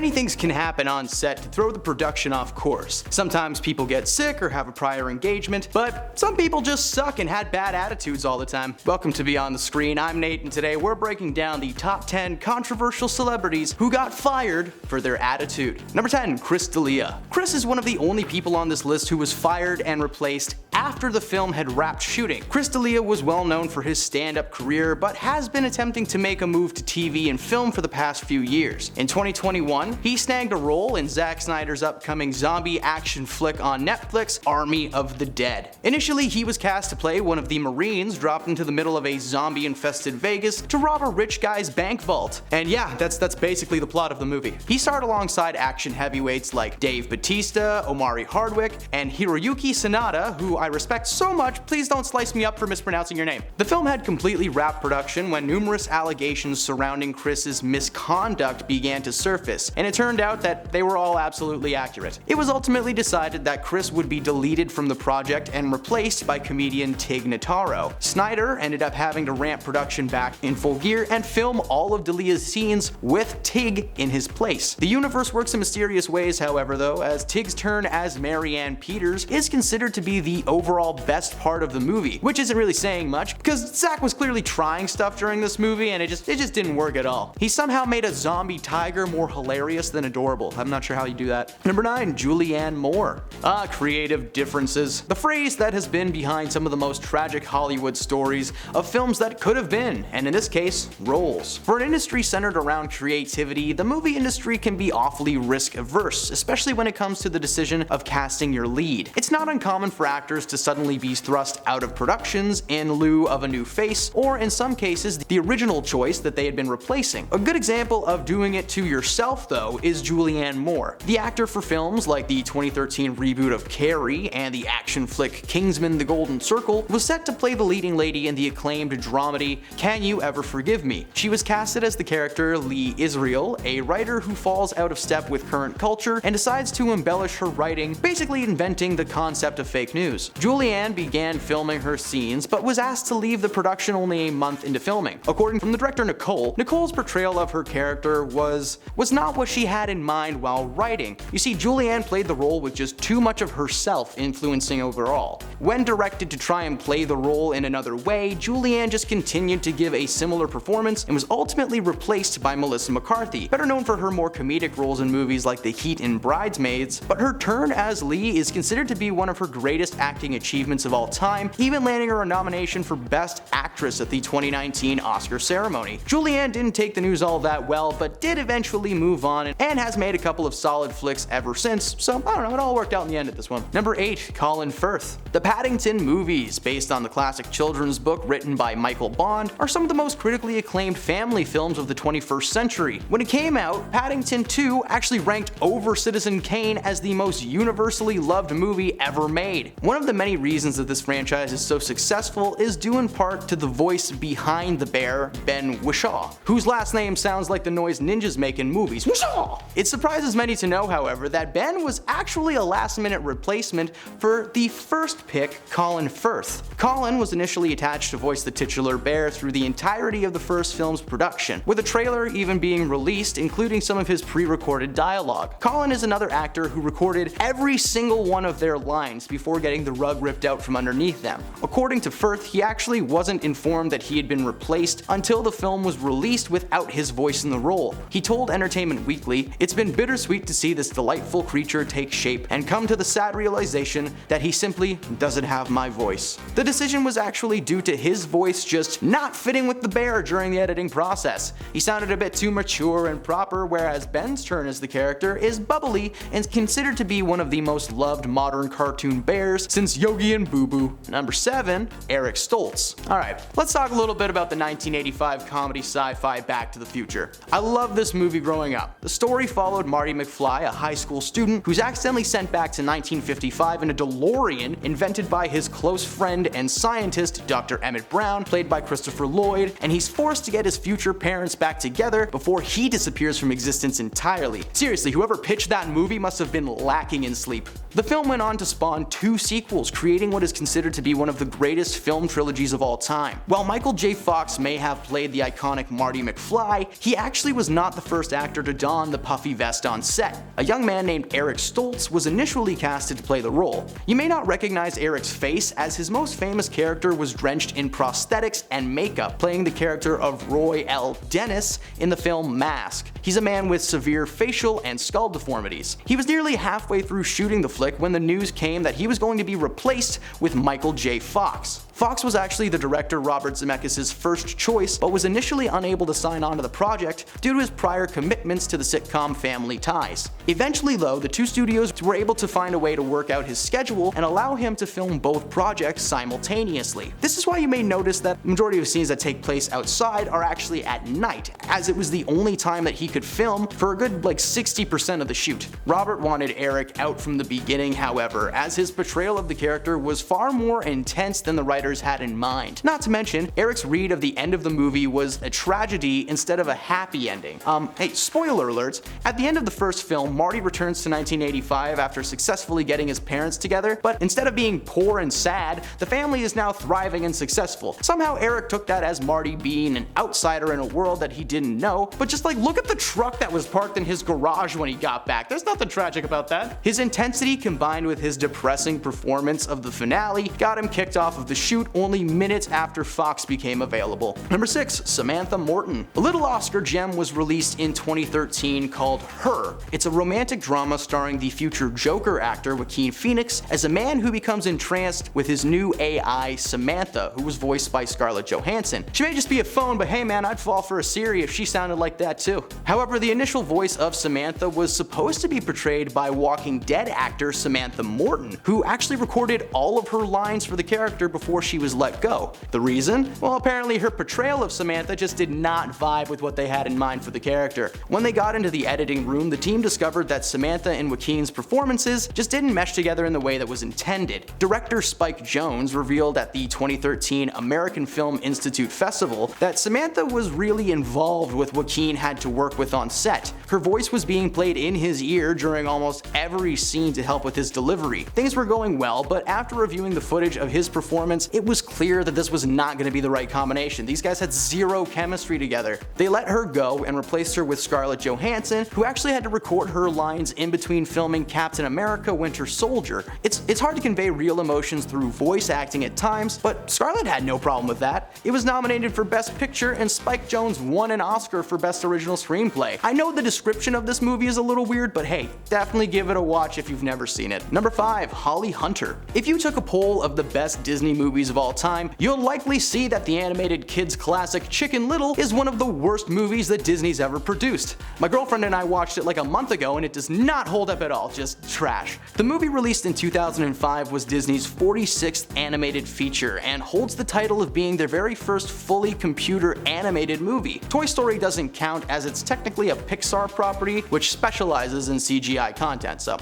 Many things can happen on set to throw the production off course. Sometimes people get sick or have a prior engagement, but some people just suck and had bad attitudes all the time. Welcome to Beyond the Screen, I'm Nate, and today we're breaking down the top 10 controversial celebrities who got fired for their attitude. Number 10, Chris D'Elia. Chris is one of the only people on this list who was fired and replaced after the film had wrapped shooting. Chris D'Elia was well known for his stand-up career, but has been attempting to make a move to TV and film for the past few years. In 2021, he snagged a role in Zack Snyder's upcoming zombie action flick on Netflix, Army of the Dead. Initially, he was cast to play one of the Marines dropped into the middle of a zombie-infested Vegas to rob a rich guy's bank vault. And yeah, that's basically the plot of the movie. He starred alongside action heavyweights like Dave Bautista, Omari Hardwick, and Hiroyuki Sanada, who I respect so much, please don't slice me up for mispronouncing your name. The film had completely wrapped production when numerous allegations surrounding Chris's misconduct began to surface, and it turned out that they were all absolutely accurate. It was ultimately decided that Chris would be deleted from the project and replaced by comedian Tig Notaro. Snyder ended up having to ramp production back in full gear and film all of D'Elia's scenes with Tig in his place. The universe works in mysterious ways, however, though, as Tig's turn as Marianne Peters is considered to be the overall best part of the movie, which isn't really saying much because Zack was clearly trying stuff during this movie and it just didn't work at all. He somehow made a zombie tiger more hilarious than adorable. I'm not sure how you do that. Number 9, Juulianne Moore. Creative differences. The phrase that has been behind some of the most tragic Hollywood stories of films that could have been, and in this case, roles. For an industry centered around creativity, the movie industry can be awfully risk-averse, especially when it comes to the decision of casting your lead. It's not uncommon for actors to suddenly be thrust out of productions in lieu of a new face, or in some cases, the original choice that they had been replacing. A good example of doing it to yourself, though, is Juulianne Moore. The actor for films like the 2013 reboot of Carrie and the action flick Kingsman: The Golden Circle was set to play the leading lady in the acclaimed dramedy Can You Ever Forgive Me? She was casted as the character Lee Israel, a writer who falls out of step with current culture and decides to embellish her writing, basically inventing the concept of fake news. Juulianne began filming her scenes, but was asked to leave the production only a month into filming. According from the director Nicole's portrayal of her character was not what she had in mind while writing. You see, Juulianne played the role with just too much of herself influencing overall. When directed to try and play the role in another way, Juulianne just continued to give a similar performance and was ultimately replaced by Melissa McCarthy, better known for her more comedic roles in movies like The Heat and Bridesmaids, but her turn as Lee is considered to be one of her greatest acting achievements of all time, even landing her a nomination for Best Actress at the 2019 Oscar ceremony. Juulianne didn't take the news all that well, but did eventually move on and has made a couple of solid flicks ever since, so I don't know, it all worked out in the end at this one. Number 8, Colin Firth. The Paddington movies, based on the classic children's book written by Michael Bond, are some of the most critically acclaimed family films of the 21st century. When it came out, Paddington 2 actually ranked over Citizen Kane as the most universally loved movie ever made. One of the many reasons that this franchise is so successful is due in part to the voice behind the bear, Ben Whishaw, whose last name sounds like the noise ninjas make in movies. Whishaw! It surprises many to know, however, that Ben was actually a last-minute replacement for the first pick, Colin Firth. Colin was initially attached to voice the titular bear through the entirety of the first film's production, with a trailer even being released including some of his pre-recorded dialogue. Colin is another actor who recorded every single one of their lines before getting the rug ripped out from underneath them. According to Firth, he actually wasn't informed that he had been replaced until the film was released without his voice in the role. He told Entertainment Weekly, "It's been bittersweet to see this delightful creature take shape and come to the sad realization that he simply doesn't have my voice." The decision was actually due to his voice just not fitting with the bear during the editing process. He sounded a bit too mature and proper, whereas Ben's turn as the character is bubbly and considered to be one of the most loved modern cartoon bears since Yogi and Boo Boo. Number 7, Eric Stolz. Alright, let's talk a little bit about the 1985 comedy sci-fi Back to the Future. I loved this movie growing up. The story followed Marty McFly, a high school student who's accidentally sent back to 1955 in a DeLorean invented by his close friend and scientist Dr. Emmett Brown, played by Christopher Lloyd, and he's forced to get his future parents back together before he disappears from existence entirely. Seriously, whoever pitched that movie must have been lacking in sleep. The film went on to spawn 2 sequels, creating what is considered to be one of the greatest film trilogies of all time. While Michael J. Fox may have played the iconic Marty McFly, he actually was not the first actor to don the puffy vest on set. A young man named Eric Stolz was initially casted to play the role. You may not recognize Eric's face, as his most famous character was drenched in prosthetics and makeup, playing the character of Roy L. Dennis in the film Mask. He's a man with severe facial and skull deformities. He was nearly halfway through shooting the flick when the news came that he was going to be replaced with Michael J. Fox. Fox was actually the director Robert Zemeckis' first choice, but was initially unable to sign on to the project due to his prior commitments to the sitcom Family Ties. Eventually though, the 2 studios were able to find a way to work out his schedule and allow him to film both projects simultaneously. This is why you may notice that the majority of scenes that take place outside are actually at night, as it was the only time that he could film for a good 60% of the shoot. Robert wanted Eric out from the beginning, however, as his portrayal of the character was far more intense than the writers had in mind. Not to mention, Eric's read of the end of the movie was a tragedy instead of a happy ending. Hey, spoiler alert, at the end of the first film, Marty returns to 1985 after successfully getting his parents together, but instead of being poor and sad, the family is now thriving and successful. Somehow Eric took that as Marty being an outsider in a world that he didn't know, but just look at the truck that was parked in his garage when he got back. There's nothing tragic about that. His intensity combined with his depressing performance of the finale got him kicked off of the shoot only minutes after Fox became available. Number 6. Samantha Morton. A little Oscar gem was released in 2013 called Her. It's a romantic drama starring the future Joker actor Joaquin Phoenix as a man who becomes entranced with his new AI Samantha, who was voiced by Scarlett Johansson. She may just be a phone, but hey man, I'd fall for a Siri if she sounded like that too. However, the initial voice of Samantha was supposed to be portrayed by Walking Dead actor Samantha Morton, who actually recorded all of her lines for the character before she was let go. The reason? Well, apparently her portrayal of Samantha just did not vibe with what they had in mind for the character. When they got into the editing room, the team discovered that Samantha and Joaquin's performances just didn't mesh together in the way that was intended. Director Spike Jonze revealed at the 2013 American Film Institute Festival that Samantha was really involved with Joaquin had to work with on set. Her voice was being played in his ear during almost every scene to help with his delivery. Things were going well, but after reviewing the footage of his performance, it was clear that this was not going to be the right combination. These guys had zero chemistry together. They let her go and replaced her with Scarlett Johansson, who actually had to record her lines in between filming Captain America: Winter Soldier. It's hard to convey real emotions through voice acting at times, but Scarlett had no problem with that. It was nominated for Best Picture, and Spike Jonze won an Oscar for Best Original Screenplay. I know the description of this movie is a little weird, but hey, definitely give it a watch if you've never seen it. Number 5. Holly Hunter. If you took a poll of the best Disney movies of all time, you'll likely see that the animated kids classic Chicken Little is one of the worst movies that Disney's ever produced. My girlfriend and I watched it like a month ago and it does not hold up at all, just trash. The movie, released in 2005, was Disney's 46th animated feature and holds the title of being their very first fully computer animated movie. Toy Story doesn't count as it's technically a Pixar property which specializes in CGI content, so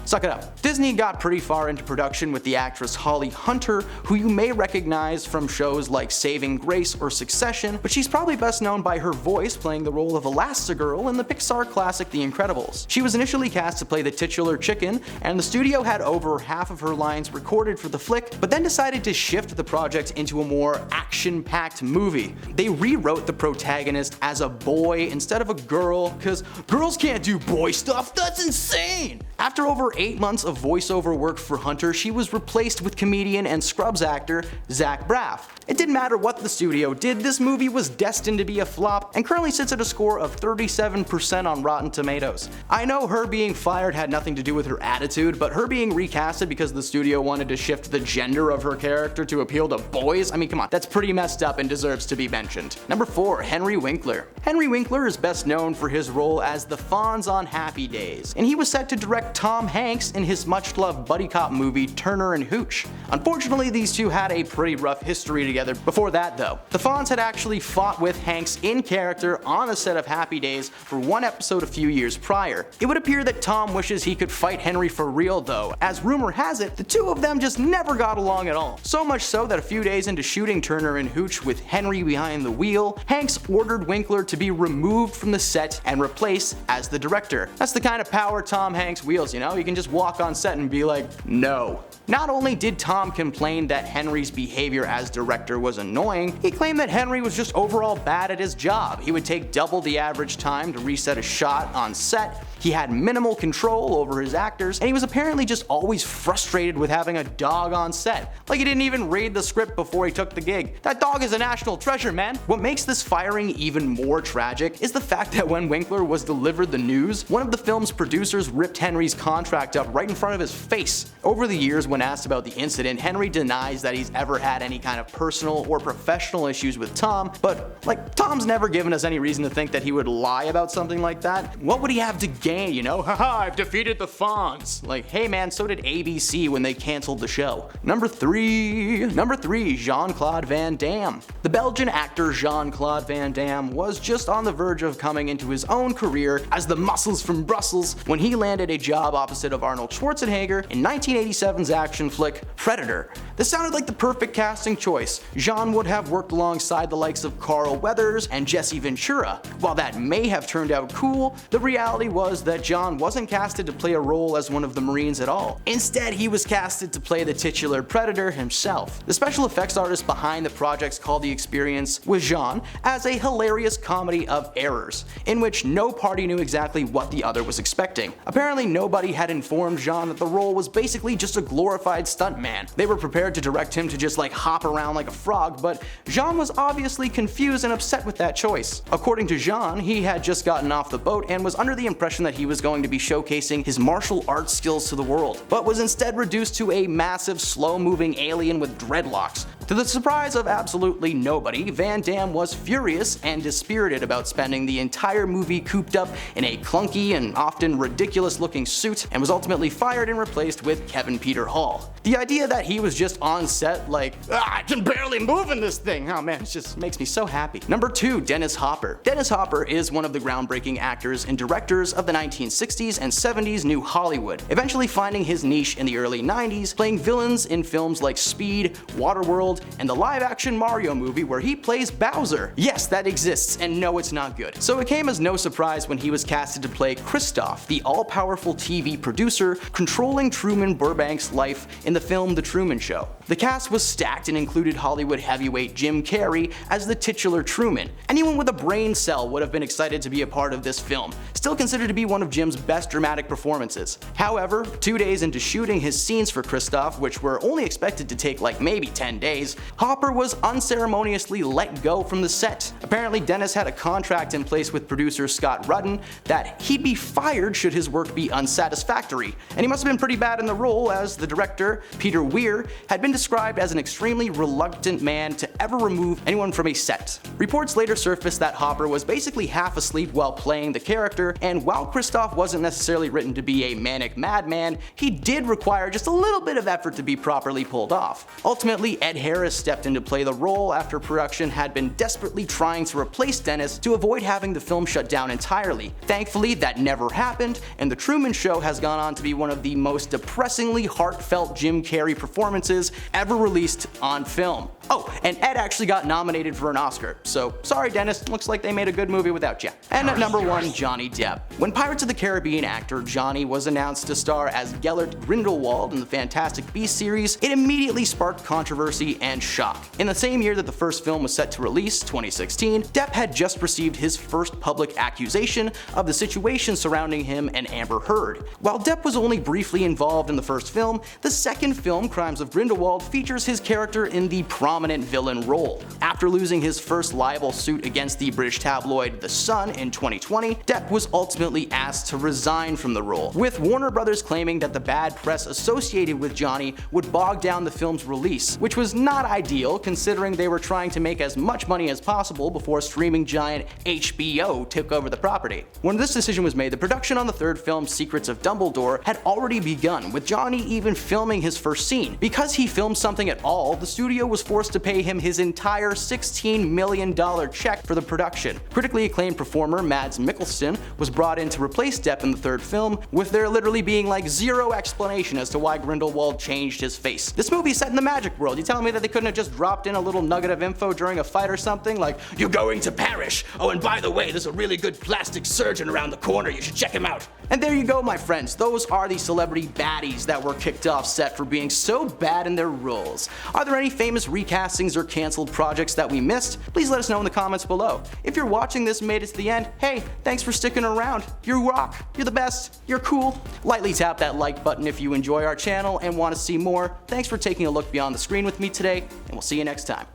suck it up. Disney got pretty far into production with the actress Holly Hunter, who you may recognize from shows like Saving Grace or Succession, but she's probably best known by her voice playing the role of Elastigirl in the Pixar classic The Incredibles. She was initially cast to play the titular chicken, and the studio had over half of her lines recorded for the flick, but then decided to shift the project into a more action-packed movie. They rewrote the protagonist as a boy instead of a girl, because girls can't do boy stuff, that's insane! After over 8 months of voiceover work for Hunter, she was replaced with comedian and Scrubs actor Zach Braff. It didn't matter what the studio did, this movie was destined to be a flop and currently sits at a score of 37% on Rotten Tomatoes. I know her being fired had nothing to do with her attitude, but her being recasted because the studio wanted to shift the gender of her character to appeal to boys, I mean come on, that's pretty messed up and deserves to be mentioned. Number 4. Henry Winkler. Henry Winkler is best known for his role as the Fonz on Happy Days, and he was set to direct Tom Hanks in his much-loved buddy cop movie Turner and Hooch. Unfortunately, these two had a pretty rough history together before that though. The Fonz had actually fought with Hanks in character on the set of Happy Days for one episode a few years prior. It would appear that Tom wishes he could fight Henry for real though, as rumor has it, the two of them just never got along at all. So much so that a few days into shooting Turner and Hooch with Henry behind the wheel, Hanks ordered Winkler to be removed from the set and replaced as the director. That's the kind of power Tom Hanks wields, you know? He can just walk on set and be like, no. Not only did Tom complain that Henry's behavior as director was annoying, he claimed that Henry was just overall bad at his job. He would take double the average time to reset a shot on set, he had minimal control over his actors, and he was apparently just always frustrated with having a dog on set. Like he didn't even read the script before he took the gig. That dog is a national treasure, man. What makes this firing even more tragic is the fact that when Winkler was delivered the news, one of the film's producers ripped Henry's contract up right in front of his face. Over the years, when asked about the incident, Henry denies that he's ever had any kind of personal or professional issues with Tom, but Tom's never given us any reason to think that he would lie about something like that. What would he have to gain, you know? Haha, I've defeated the Fonz. Like, hey man, so did ABC when they canceled the show. Number 3, Jean-Claude Van Damme. The Belgian actor Jean-Claude Van Damme was just on the verge of coming into his own career as the muscles from Brussels when he landed a job opposite of Arnold Schwarzenegger in 1987's action flick Predator. This sounded like the perfect casting choice. Jean would have worked alongside the likes of Carl Weathers and Jesse Ventura. While that may have turned out cool, the reality was that Jean wasn't casted to play a role as one of the Marines at all. Instead, he was casted to play the titular Predator himself. The special effects artist behind the project's called the experience was Jean as a hilarious comedy of errors, in which no party knew exactly what the other was expecting. Apparently nobody had informed Jean that the role was basically just a glorified stuntman. They were prepared to direct him to just hop around like a frog, but Jean was obviously confused and upset with that choice. According to Jean, he had just gotten off the boat and was under the impression that he was going to be showcasing his martial arts skills to the world, but was instead reduced to a massive slow-moving alien with dreadlocks. To the surprise of absolutely nobody, Van Damme was furious and dispirited about spending the entire movie cooped up in a clunky and often ridiculous-looking suit, and was ultimately fired and replaced with Kevin Peter Hall. The idea that he was just on set I can barely move in this thing, oh man, it just makes me so happy. Number 2, Dennis Hopper. Dennis Hopper is one of the groundbreaking actors and directors of the 1960s and 70s New Hollywood, eventually finding his niche in the early 90s, playing villains in films like Speed, Waterworld, and the live-action Mario movie where he plays Bowser. Yes, that exists, and no, it's not good. So it came as no surprise when he was casted to play Christoph, the all-powerful TV producer controlling Truman Burbank's life in the film The Truman Show. The cast was stacked and included Hollywood heavyweight Jim Carrey as the titular Truman. Anyone with a brain cell would have been excited to be a part of this film, still considered to be one of Jim's best dramatic performances. However, 2 days into shooting his scenes for Christoph, which were only expected to take maybe 10 days, Hopper was unceremoniously let go from the set. Apparently Dennis had a contract in place with producer Scott Rudin that he'd be fired should his work be unsatisfactory, and he must have been pretty bad in the role, as the director, Peter Weir, had been described as an extremely reluctant man to ever remove anyone from a set. Reports later surfaced that Hopper was basically half asleep while playing the character, and while Christoph wasn't necessarily written to be a manic madman, he did require just a little bit of effort to be properly pulled off. Ultimately, Ed Harris stepped in to play the role after production had been desperately trying to replace Dennis to avoid having the film shut down entirely. Thankfully, that never happened, and The Truman Show has gone on to be one of the most depressingly heartfelt Jim Carrey performances ever released on film. Oh, and Ed actually got nominated for an Oscar, so sorry Dennis, looks like they made a good movie without you. And at number 1, Jhonny Depp. When Pirates of the Caribbean actor Jhonny was announced to star as Gellert Grindelwald in the Fantastic Beasts series, it immediately sparked controversy and shock. In the same year that the first film was set to release, 2016, Depp had just received his first public accusation of the situation surrounding him and Amber Heard. While Depp was only briefly involved in the first film, the second film, Crimes of Grindelwald, features his character in the prominent villain role. After losing his first libel suit against the British tabloid The Sun in 2020, Depp was ultimately asked to resign from the role, with Warner Brothers claiming that the bad press associated with Jhonny would bog down the film's release, which was not ideal considering they were trying to make as much money as possible before streaming giant HBO took over the property. When this decision was made, the production on the third film, Secrets of Dumbledore, had already begun, with Jhonny even filming his first scene. Because he filmed something at all, the studio was forced to pay him his entire $16 million check for the production. Critically acclaimed performer Mads Mikkelsen was brought in to replace Depp in the third film, with there literally being zero explanation as to why Grindelwald changed his face. This movie's set in the magic world. You telling me that they couldn't have just dropped in a little nugget of info during a fight or something, like, "You're going to perish. Oh, and by the way, there's a really good plastic surgeon around the corner. You should check him out." And there you go, my friends. Those are the celebrity baddies that were kicked off set for being so bad in their roles. Are there any famous recastings or canceled projects that we missed? Please let us know in the comments below. If you're watching this and made it to the end, hey, thanks for sticking around. You rock. You're the best. You're cool. Lightly tap that like button if you enjoy our channel and want to see more. Thanks for taking a look beyond the screen with me today, and we'll see you next time.